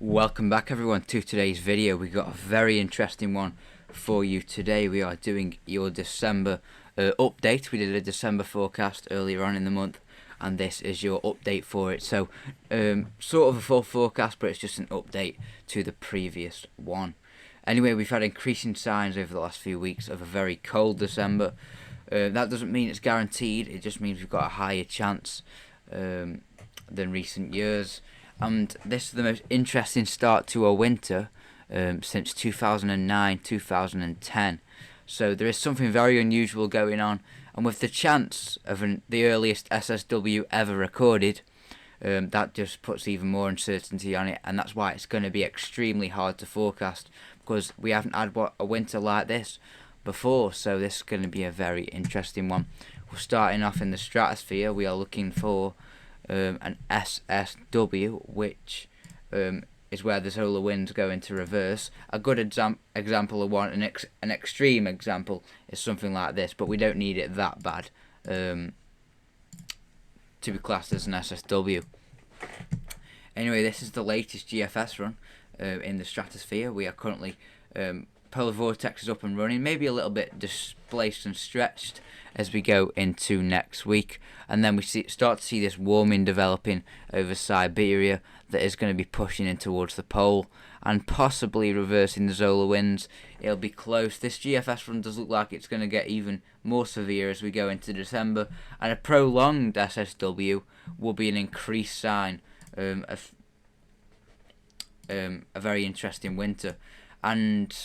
Welcome back everyone to today's video. We got a very interesting one for you today. We are doing your December update. We did a December forecast earlier on in the month, and this is your update for it. So sort of a full forecast, but it's just an update to the previous one. Anyway, we've had increasing signs over the last few weeks of a very cold December. That doesn't mean it's guaranteed, it just means we've got a higher chance than recent years. And this is the most interesting start to a winter since 2009-2010. So there is something very unusual going on, and with the chance of the earliest SSW ever recorded, that just puts even more uncertainty on it, and that's why it's going to be extremely hard to forecast, because we haven't had a winter like this before. So this is going to be a very interesting one. We're starting off in the stratosphere. We are looking for an SSW, which is where the solar winds go into reverse. A good example of one, an extreme example, is something like this, but we don't need it that bad to be classed as an SSW. Anyway, this is the latest GFS run in the stratosphere. We are currently polar vortex is up and running, maybe a little bit displaced and stretched as we go into next week, and then we start to see this warming developing over Siberia that is going to be pushing in towards the pole and possibly reversing the solar winds. It'll be close. This GFS run does look like it's going to get even more severe as we go into December, and a prolonged SSW will be an increased sign of a very interesting winter. And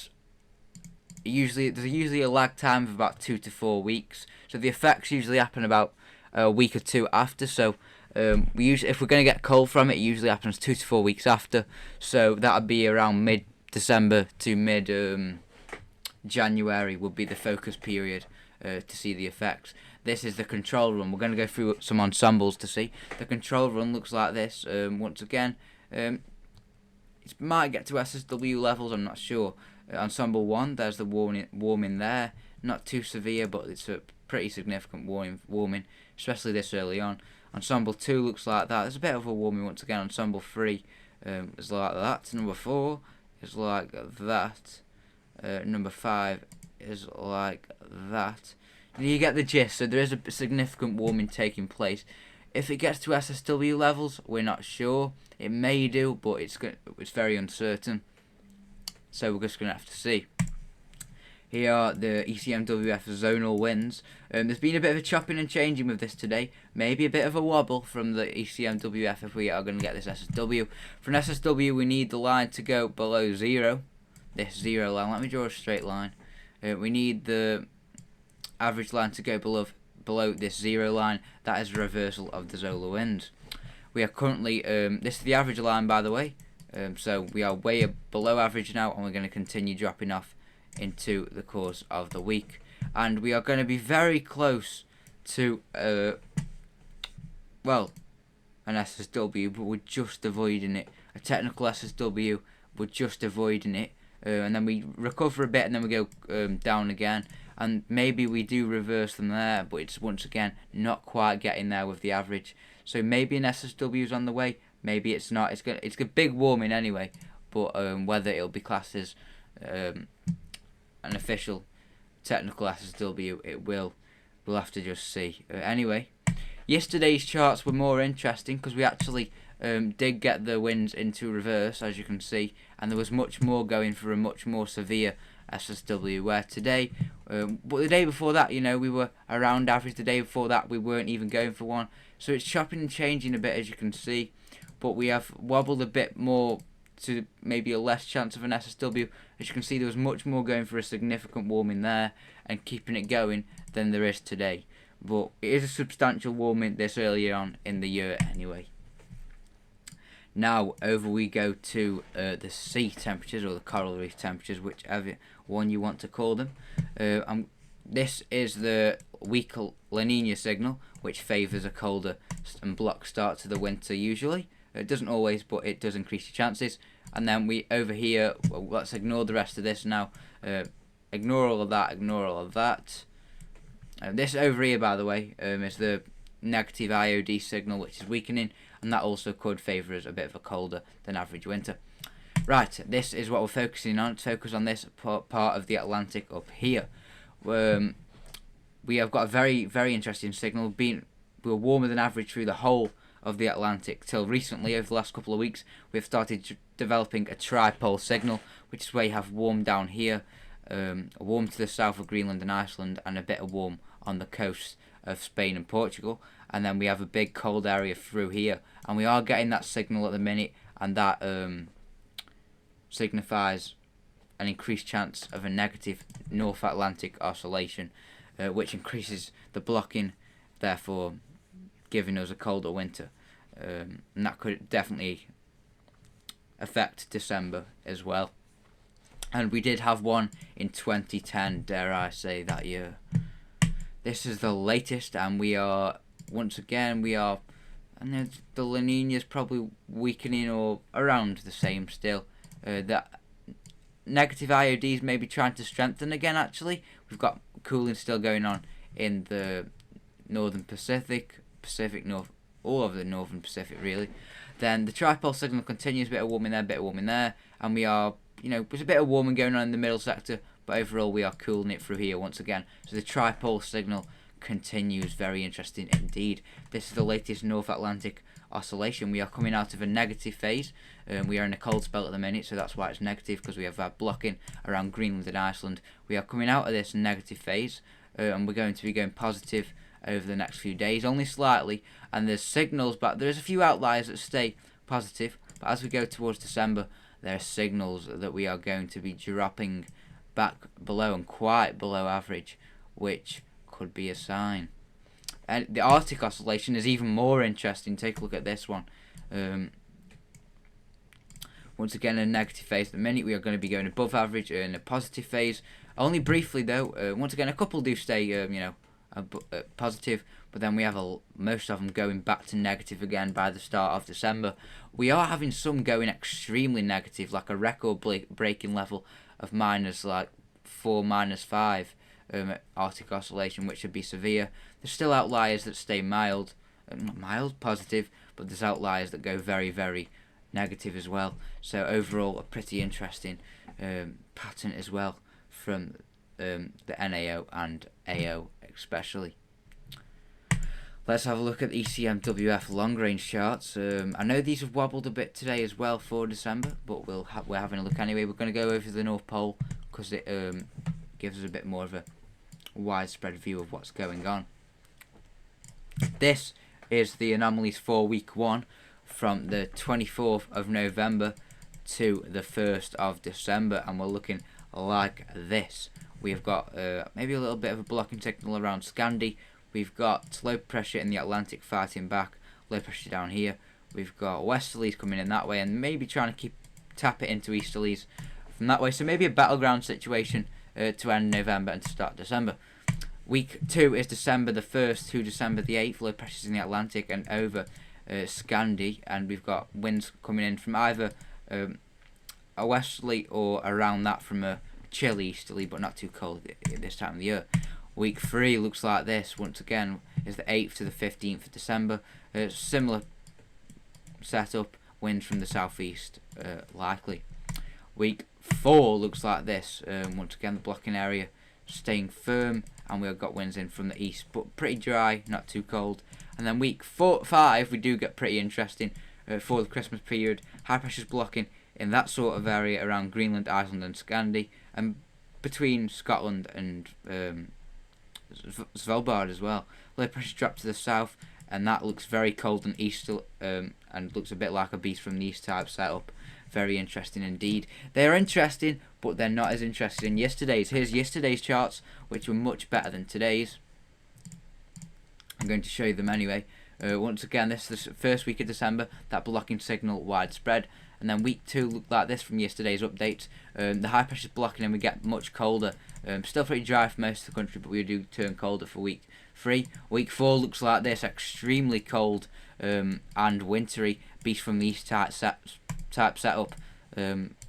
there's usually a lag time of about 2 to 4 weeks, so the effects usually happen about a week or two after. So if we're going to get cold from it, it usually happens 2 to 4 weeks after. So that would be around mid-December to mid-January would be the focus period to see the effects. This is the control run. We're going to go through some ensembles to see. The control run looks like this. Once again, it might get to SSW levels, I'm not sure. Ensemble 1, there's the warming there. Not too severe, but it's a pretty significant warming, especially this early on. Ensemble 2 looks like that. There's a bit of a warming once again. Ensemble 3 is like that. Number 4 is like that. Number 5 is like that. You get the gist. So there is a significant warming taking place. If it gets to SSW levels, we're not sure. It may do, but it's very uncertain. So we're just going to have to see. Here are the ECMWF zonal winds. There's been a bit of a chopping and changing with this today. Maybe a bit of a wobble from the ECMWF if we are going to get this SSW. For an SSW, we need the line to go below 0. This 0 line. Let me draw a straight line. We need the average line to go below this 0 line. That is a reversal of the solar winds. We are currently, this is the average line, by the way. So we are way below average now, and we're going to continue dropping off into the course of the week. And we are going to be very close to, an SSW, but we're just avoiding it. A technical SSW, we're just avoiding it. And then we recover a bit, and then we go down again. And maybe we do reverse them there, but it's once again not quite getting there with the average. So maybe an SSW is on the way. Maybe it's not. It's a big warming anyway, but whether it'll be classed as an official technical SSW, we'll have to just see. Anyway, yesterday's charts were more interesting because we actually did get the winds into reverse, as you can see, and there was much more going for a much more severe SSW. Where today, but the day before that, we were around average. The day before that, we weren't even going for one. So it's chopping and changing a bit, as you can see. But we have wobbled a bit more to maybe a less chance of an SSW. As you can see, there was much more going for a significant warming there and keeping it going than there is today. But it is a substantial warming this early on in the year anyway. Now, over we go to the sea temperatures, or the coral reef temperatures, whichever one you want to call them. This is the weak La Nina signal, which favours a colder and block start to the winter usually. It doesn't always, but it does increase your chances. And then over here, let's ignore the rest of this now. Ignore all of that, ignore all of that. This over here, by the way, is the negative IOD signal, which is weakening. and that also could favour us a bit of a colder than average winter. Right, this is what we're focusing on. Let's focus on this part of the Atlantic up here. We have got a very, very interesting signal. We were warmer than average through the whole of the Atlantic till recently. Over the last couple of weeks, we've started developing a tripole signal, which is where you have warm down here, a warm to the south of Greenland and Iceland, and a bit of warm on the coast of Spain and Portugal. And then we have a big cold area through here, and we are getting that signal at the minute, and that signifies an increased chance of a negative North Atlantic oscillation, which increases the blocking, therefore giving us a colder winter. And that could definitely affect December as well. And we did have one in 2010, dare I say, that year. This is the latest, and we are, once again, and the La Nina's probably weakening or around the same still. That negative IODs may be trying to strengthen again, actually. We've got cooling still going on in the northern Pacific, North, all over the northern Pacific, really. Then the tripole signal continues, a bit of warming there, and we are, there's a bit of warming going on in the middle sector, but overall we are cooling it through here once again. So the tripole signal continues, very interesting indeed. This is the latest North Atlantic oscillation. We are coming out of a negative phase. We are in a cold spell at the minute, so that's why it's negative, because we have that blocking around Greenland and Iceland. We are coming out of this negative phase, and we're going to be going positive over the next few days, only slightly, and there's signals, but there's a few outliers that stay positive, but as we go towards December, there are signals that we are going to be dropping back below and quite below average, which could be a sign. And the Arctic oscillation is even more interesting. Take a look at this one. Once again, in a negative phase. At the minute, we are going to be going above average in a positive phase. Only briefly, though. Once again, a couple do stay, positive, but then we have most of them going back to negative again by the start of December. We are having some going extremely negative, like a record-breaking level of -4, -5. Arctic oscillation, which would be severe. There's still outliers that stay mild, positive, but there's outliers that go very, very negative as well. So overall, a pretty interesting pattern as well from the NAO and AO especially. Let's have a look at the ECMWF long-range charts. I know these have wobbled a bit today as well for December, but we're having a look anyway. We're going to go over to the North Pole because it gives us a bit more of a widespread view of what's going on. This is the anomalies for week 1 from the 24th of November to the 1st of December, and we're looking like this. We've got maybe a little bit of a blocking signal around Scandi. We've got low pressure in the Atlantic fighting back, low pressure down here. We've got westerlies coming in that way and maybe trying to tap it into easterlies from that way. So maybe a battleground situation to end November and to start December. Week 2 is December the 1st to December the 8th. Low pressures in the Atlantic and over Scandi, and we've got winds coming in from either a westerly or around that from a chilly easterly, but not too cold at this time of the year. Week 3 looks like this. Once again, is the 8th to the 15th of December. Similar setup, winds from the southeast likely. Week 4 looks like this. Once again, the blocking area staying firm, and we've got winds in from the east, but pretty dry, not too cold. And then week 5 we do get pretty interesting for the Christmas period. High pressures blocking in that sort of area around Greenland, Iceland and Scandi, and between Scotland and Svalbard as well. Low pressure drop to the south, and that looks very cold and eastern, and looks a bit like a beast from the east type setup. Very interesting indeed. They are interesting, but they're not as interesting in yesterday's. Here's yesterday's charts, which were much better than today's. I'm going to show you them anyway. Once again, this is the first week of December, that blocking signal widespread. And then week 2 looked like this from yesterday's updates. The high pressure is blocking and we get much colder. Still pretty dry for most of the country, but we do turn colder for week 3. Week 4 looks like this, extremely cold and wintry, beast from the east type setup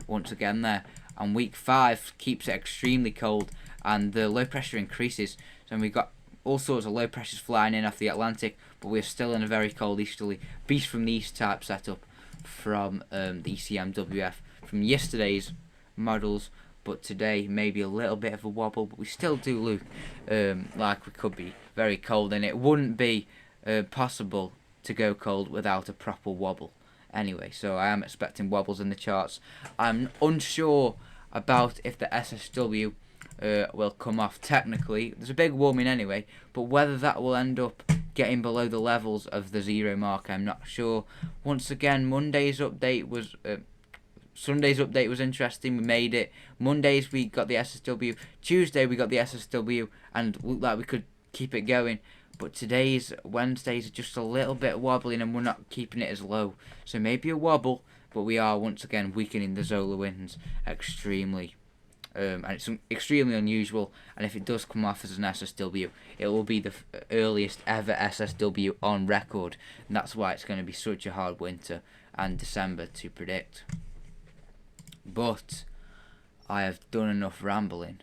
once again there. And week 5 keeps it extremely cold and the low pressure increases. So we've got all sorts of low pressures flying in off the Atlantic, but we're still in a very cold easterly, beast from the east type setup from the ECMWF from yesterday's models. But today maybe a little bit of a wobble, but we still do look like we could be very cold, and it wouldn't be possible to go cold without a proper wobble anyway. So I am expecting wobbles in the charts. I'm unsure about if the SSW will come off technically. There's a big warming anyway, but whether that will end up getting below the levels of the 0 mark, I'm not sure. Once again, Sunday's update was interesting. We made it. Mondays we got the SSW. Tuesday we got the SSW, and looked like we could keep it going. But Wednesdays are just a little bit wobbling, and we're not keeping it as low. So maybe a wobble, but we are once again weakening the solar winds extremely. And it's extremely unusual. And if it does come off as an SSW, it will be the earliest ever SSW on record. And that's why it's going to be such a hard winter and December to predict. But I have done enough rambling,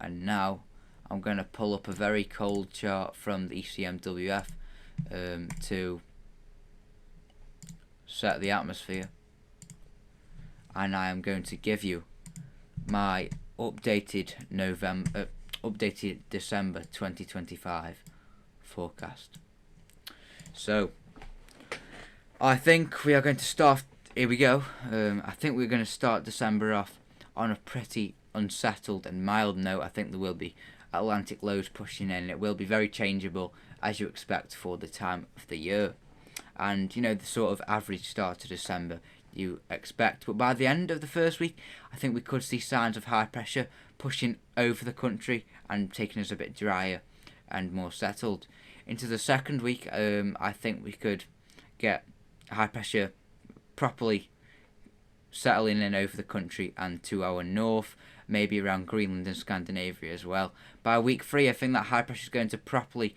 and now I'm going to pull up a very cold chart from the ECMWF to set the atmosphere, and I am going to give you my updated December 2025 forecast. So I think we are going to start. Here we go. I think we're going to start December off on a pretty unsettled and mild note. I think there will be Atlantic lows pushing in. It will be very changeable, as you expect for the time of the year. And, the sort of average start to December you expect. But by the end of the first week, I think we could see signs of high pressure pushing over the country and taking us a bit drier and more settled. Into the second week, I think we could get high pressure properly settling in over the country and to our north, maybe around Greenland and Scandinavia as well. By week 3, I think that high pressure is going to properly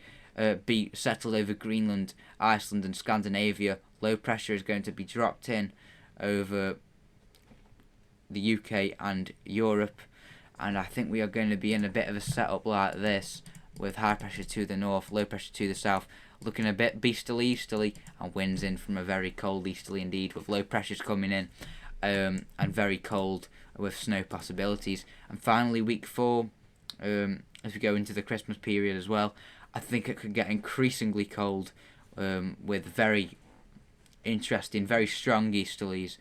be settled over Greenland, Iceland and Scandinavia. Low pressure is going to be dropped in over the UK and Europe, and I think we are going to be in a bit of a setup like this, with high pressure to the north, low pressure to the south, looking a bit easterly, and winds in from a very cold easterly indeed, with low pressures coming in, and very cold with snow possibilities. And finally, week 4, as we go into the Christmas period as well, I think it could get increasingly cold, with very interesting, very strong easterlies,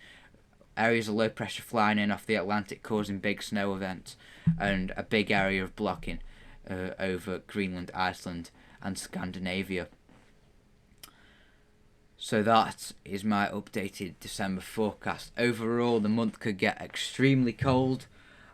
areas of low pressure flying in off the Atlantic, causing big snow events, and a big area of blocking over Greenland, Iceland and Scandinavia. So that is my updated December forecast. Overall, the month could get extremely cold,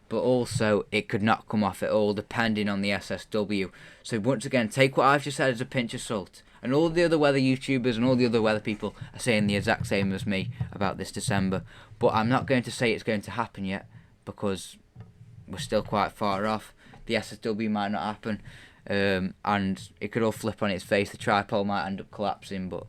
but also it could not come off at all, depending on the SSW. So once again, take what I've just said as a pinch of salt. And all the other weather YouTubers and all the other weather people are saying the exact same as me about this December. But I'm not going to say it's going to happen yet, because we're still quite far off. The SSW might not happen, and it could all flip on its face. The tripole might end up collapsing, but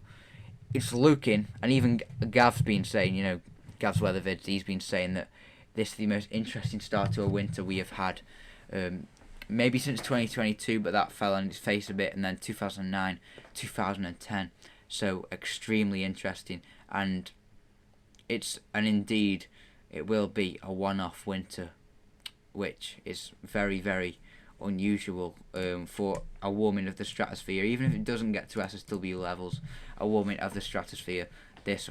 it's looking, and even Gav's been saying, Gav's weather vids, he's been saying that this is the most interesting start to a winter we have had, maybe since 2022, but that fell on its face a bit, and then 2009, 2010, so extremely interesting, and indeed, it will be a one-off winter, which is very, very unusual for a warming of the stratosphere. Even if it doesn't get to SSW levels, a warming of the stratosphere this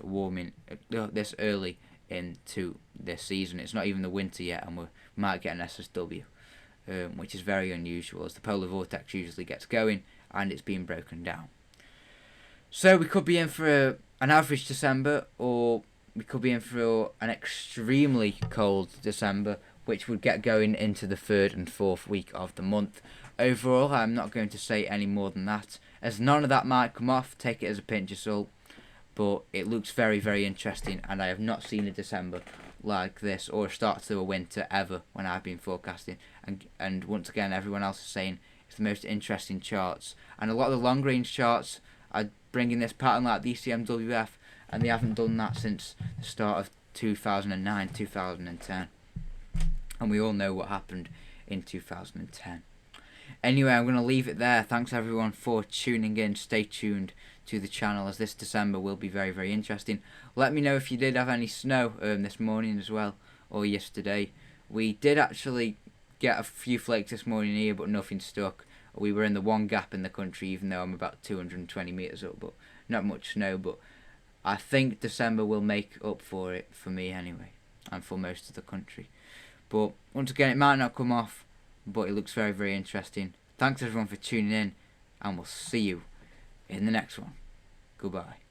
early into this season. It's not even the winter yet, and we might get an SSW, which is very unusual, as the polar vortex usually gets going and it's being broken down. So we could be in for an average December, or we could be in for an extremely cold December, which would get going into the 3rd and 4th week of the month. Overall, I'm not going to say any more than that, as none of that might come off. Take it as a pinch of salt, but it looks very, very interesting, and I have not seen a December like this, or a start to a winter ever, when I've been forecasting. And once again, everyone else is saying it's the most interesting charts, and a lot of the long range charts are bringing this pattern like the ECMWF, and they haven't done that since the start of 2009, 2010. And we all know what happened in 2010. Anyway, I'm going to leave it there. Thanks everyone for tuning in. Stay tuned to the channel, as this December will be very, very interesting. Let me know if you did have any snow this morning as well, or yesterday. We did actually get a few flakes this morning here, but nothing stuck. We were in the one gap in the country, even though I'm about 220 metres up, but not much snow. But I think December will make up for it, for me anyway, and for most of the country. But once again, it might not come off, but it looks very, very interesting. Thanks everyone for tuning in, and we'll see you in the next one. Goodbye.